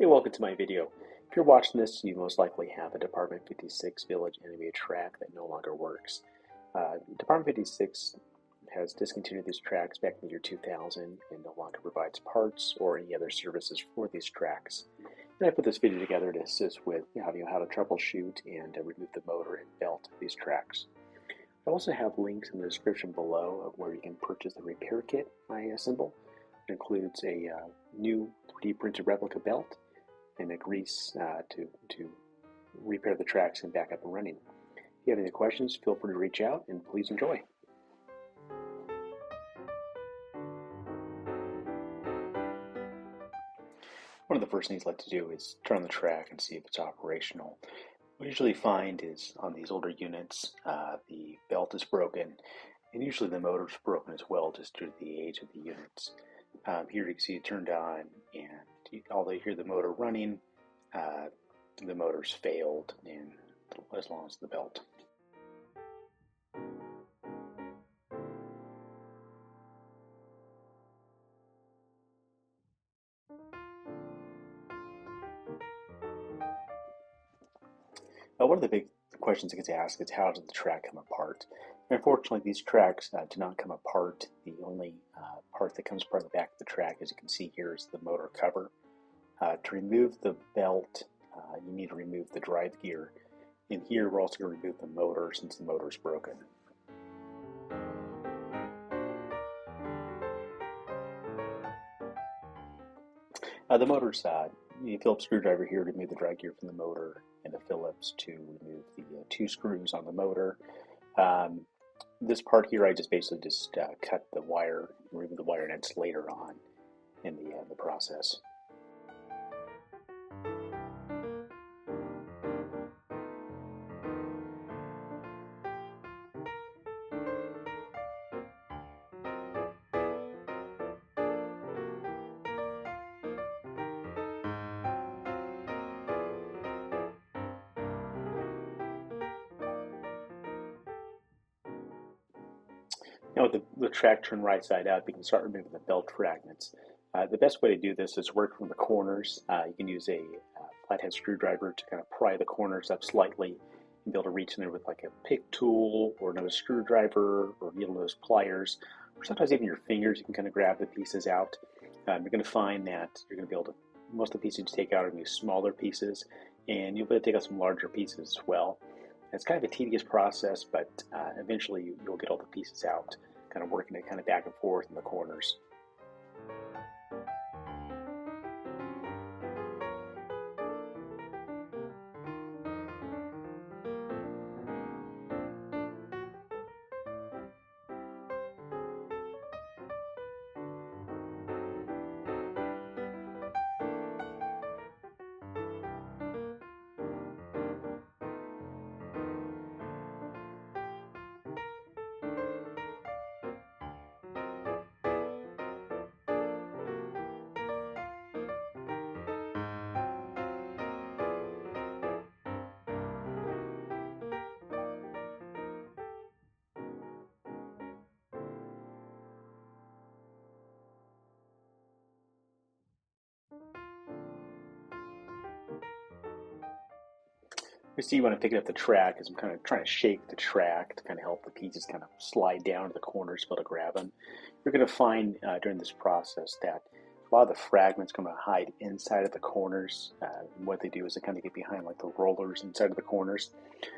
Hey, welcome to my video. If you're watching this, you most likely have a Department 56 Village animated track that no longer works. Department 56 has discontinued these tracks back in the year 2000 and no longer provides parts or any other services for these tracks. And I put this video together to assist with how to troubleshoot and remove the motor and belt of these tracks. I also have links in the description below of where you can purchase the repair kit I assemble. It includes a new 3D printed replica belt and a grease to repair the tracks and back up and running. If you have any questions, feel free to reach out and please enjoy. One of the first things I like to do is turn on the track and see if it's operational. What I usually find is on these older units, the belt is broken, and usually the motor's broken as well, just due to the age of the units. Here you can see it turned on, and although you hear the motor running, the motor's failed, and as long as the belt. One of the big questions that gets asked is how did the track come apart? And unfortunately, these tracks do not come apart. The only part that comes apart in the back of the track, as you can see here, is the motor cover. To remove the belt, you need to remove the drive gear. And here we're also going to remove the motor since the motor is broken. The motor's the Phillips screwdriver here to remove the drive gear from the motor, and the Phillips to remove the two screws on the motor. This part here, I just basically cut the wire, remove the wire nuts later on in the process. Now with the track turned right side up, you can start removing the belt fragments. The best way to do this is work from the corners. You can use a flathead screwdriver to kind of pry the corners up slightly and be able to reach in there with like a pick tool or another screwdriver or needle nose pliers, or sometimes even your fingers. You can kind of grab the pieces out. You're going to find that you're going to be able to, most of the pieces you take out are going to be smaller pieces, and you'll be able to take out some larger pieces as well. It's kind of a tedious process, but eventually you'll get all the pieces out, kind of working it kind of back and forth in the corners. You see when I'm picking up the track is I'm kind of trying to shake the track to kind of help the pieces kind of slide down to the corners to be able to grab them. You're going to find during this process that a lot of the fragments going to hide inside of the corners. And what they do is they kind of get behind like the rollers inside of the corners.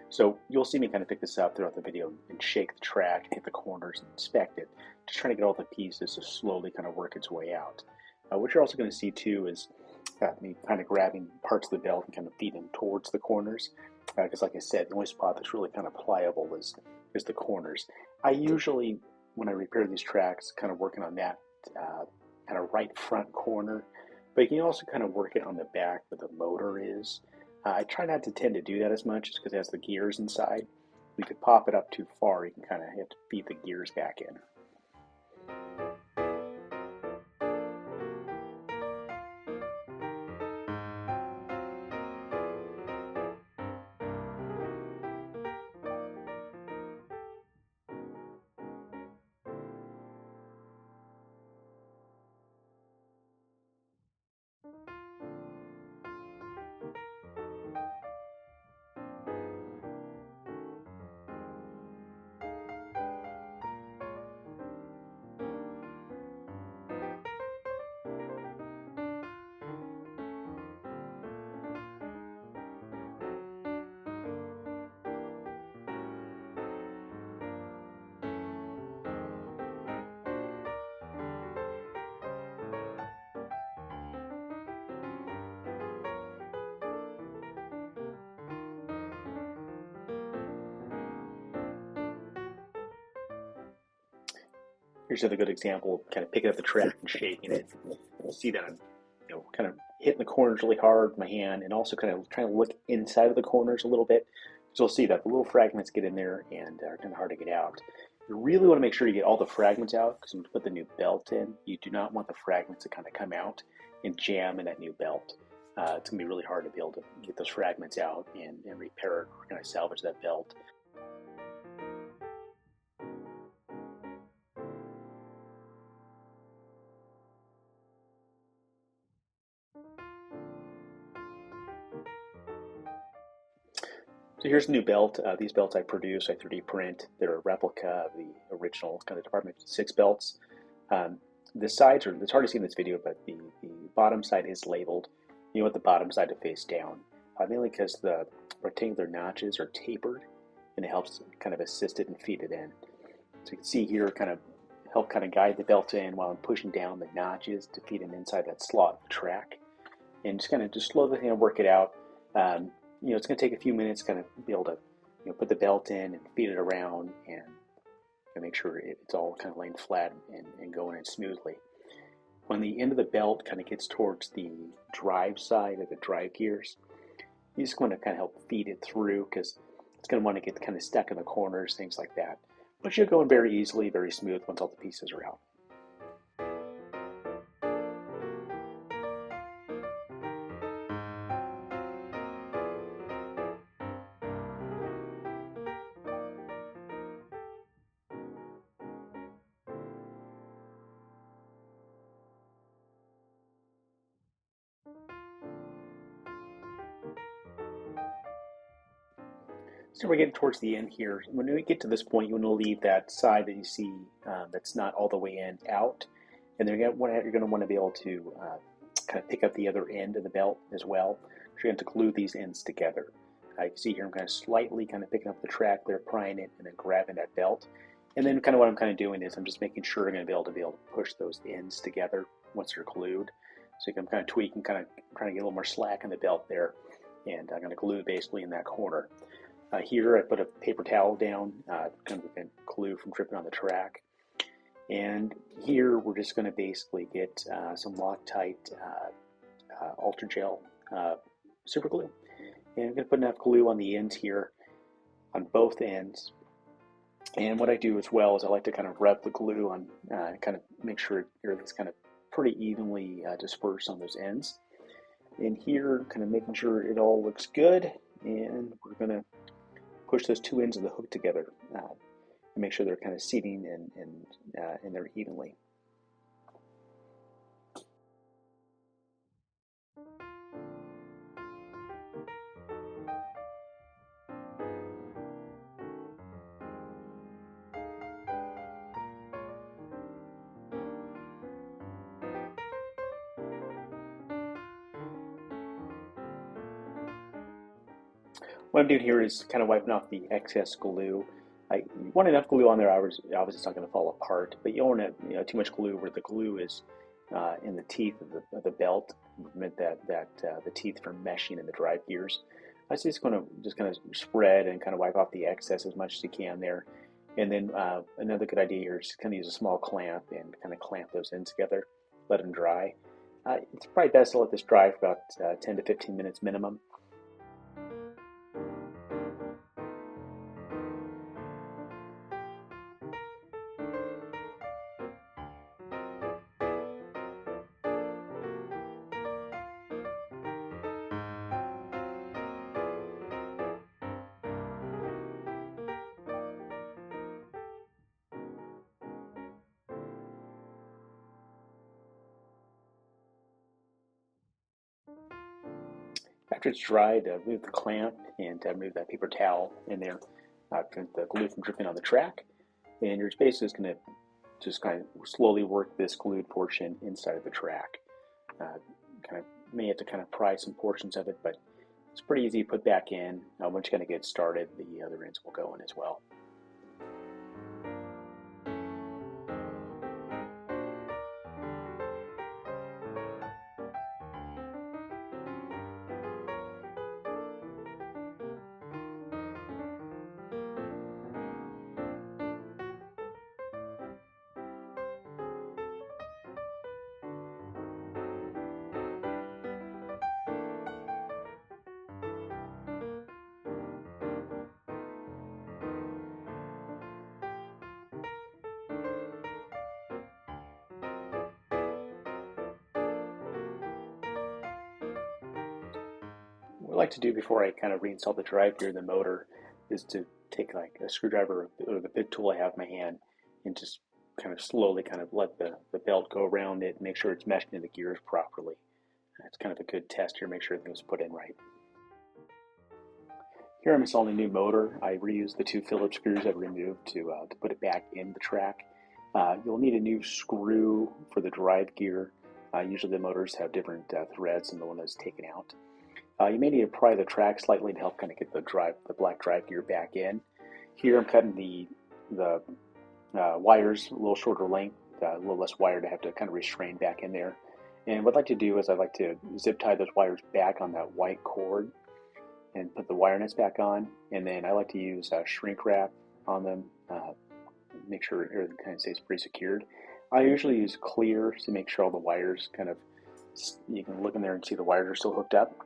So you'll see me kind of pick this up throughout the video and shake the track, hit the corners, and inspect it, just trying to get all the pieces to slowly kind of work its way out. What you're also going to see too is me kind of grabbing parts of the belt and kind of feed them towards the corners. Because like I said, the only spot that's really kind of pliable is the corners. I usually, when I repair these tracks, kind of working on that kind of right front corner, but you can also kind of work it on the back where the motor is. I try not to tend to do that as much just because it has the gears inside. If you could pop it up too far, you can kind of have to feed the gears back in. Here's another good example of kind of picking up the track and shaking it. You see that I'm, kind of hitting the corners really hard with my hand, and also kind of trying to look inside of the corners a little bit. So you'll see that the little fragments get in there and are kind of hard to get out. You really want to make sure you get all the fragments out, because when you put the new belt in, you do not want the fragments to kind of come out and jam in that new belt. It's going to be really hard to be able to get those fragments out and repair it or kind of salvage that belt. So here's the new belt. These belts I produce, I 3D print. They're a replica of the original kind of Department 6 belts. The sides are, it's hard to see in this video, but the bottom side is labeled. You want the bottom side to face down, mainly because the rectangular notches are tapered, and it helps kind of assist it and feed it in. So you can see here, kind of help kind of guide the belt in while I'm pushing down the notches to feed it inside that slot of the track, and just kind of just slowly work it out. It's going to take a few minutes to kind of be able to, put the belt in and feed it around and make sure it's all kind of laying flat and going in smoothly. When the end of the belt kind of gets towards the drive side of the drive gears, you just want to kind of help feed it through, because it's going to want to get kind of stuck in the corners, things like that. But you're going very easily, very smooth once all the pieces are out. So we're getting towards the end here. When we get to this point, you want to leave that side that you see that's not all the way in out, and then you're going to want to be able to kind of pick up the other end of the belt as well. So you're going to glue these ends together. You can see here I'm kind of slightly kind of picking up the track there, prying it, and then grabbing that belt. And then kind of what I'm kind of doing is I'm just making sure I'm going to be able to push those ends together once they're glued. So I'm kind of tweaking, kind of trying to get a little more slack in the belt there, and I'm going to glue basically in that corner. Here I put a paper towel down, kind of prevent glue from dripping on the track. And here we're just going to basically get some Loctite Ultra Gel super glue. And I'm going to put enough glue on the ends here, on both ends. And what I do as well is I like to kind of rub the glue on, kind of make sure it's kind of pretty evenly dispersed on those ends. And here, kind of making sure it all looks good. And we're going to push those two ends of the hook together and make sure they're kind of seating and they're evenly. What I'm doing here is kind of wiping off the excess glue. You want enough glue on there, obviously it's not going to fall apart, but you don't want too much glue where the glue is in the teeth of the belt, prevent the teeth from meshing in the drive gears. I just going to spread and kind of wipe off the excess as much as you can there. And then another good idea here is kind of use a small clamp and kind of clamp those ends together, let them dry. It's probably best to let this dry for about 10 to 15 minutes minimum. After it's dried, remove the clamp and remove that paper towel in there, prevent the glue from dripping on the track. And you're basically just kind of slowly work this glued portion inside of the track. May have to kind of pry some portions of it, but it's pretty easy to put back in. Once you kind of get started, the other ends will go in as well. What I like to do before I kind of reinstall the drive gear in the motor is to take like a screwdriver or the big tool I have in my hand and just kind of slowly kind of let the belt go around it and make sure it's meshed into the gears properly. It's kind of a good test here, make sure everything was put in right. Here I'm installing a new motor. I reused the 2 Phillips screws I've removed to put it back in the track. You'll need a new screw for the drive gear. Usually the motors have different threads than the one that's taken out. You may need to pry the track slightly to help kind of get the black drive gear back in. Here I'm cutting the wires a little shorter length, a little less wire to have to kind of restrain back in there. And what I'd like to do is I'd like to zip tie those wires back on that white cord and put the wire nuts back on. And then I like to use shrink wrap on them, make sure everything kind of stays pretty secured. I usually use clear to make sure all the wires kind of, you can look in there and see the wires are still hooked up.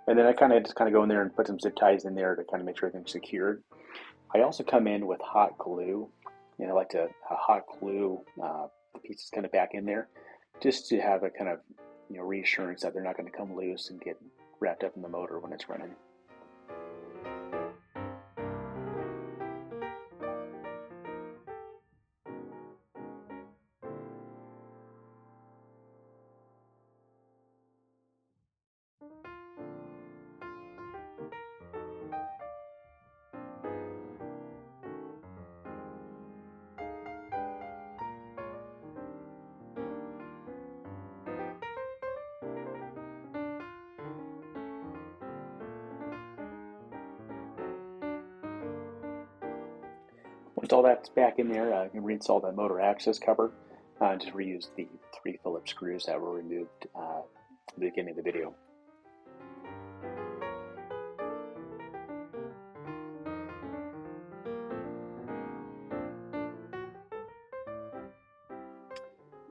And then I just go in there and put some zip ties in there to kind of make sure everything's secured. I also come in with hot glue, and I like to hot glue the pieces kind of back in there, just to have a kind of reassurance that they're not going to come loose and get wrapped up in the motor when it's running. Once all that's back in there, you can reinstall the motor access cover and just reuse the 3 Phillips screws that were removed at the beginning of the video.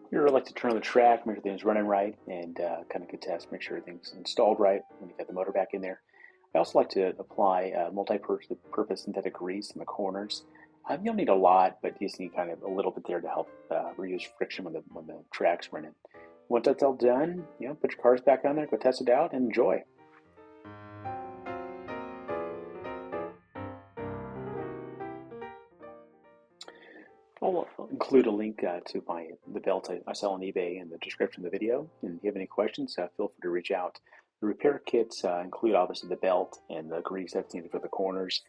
Here I like to turn on the track, make sure everything's running right, and kind of good test, make sure everything's installed right when you get the motor back in there. I also like to apply multi-purpose synthetic grease in the corners. You don't need a lot, but you just need kind of a little bit there to help reduce friction when the track's running. Once that's all done, put your cars back on there, go test it out, and enjoy. I'll include a link to the belt I sell on eBay in the description of the video. And if you have any questions, feel free to reach out. The repair kits include obviously the belt and the grease that's needed for the corners.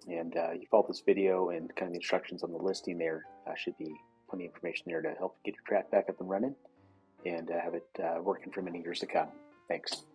You follow this video and kind of the instructions on the listing there. Should be plenty of information there to help get your track back up and running and have it working for many years to come. Thanks.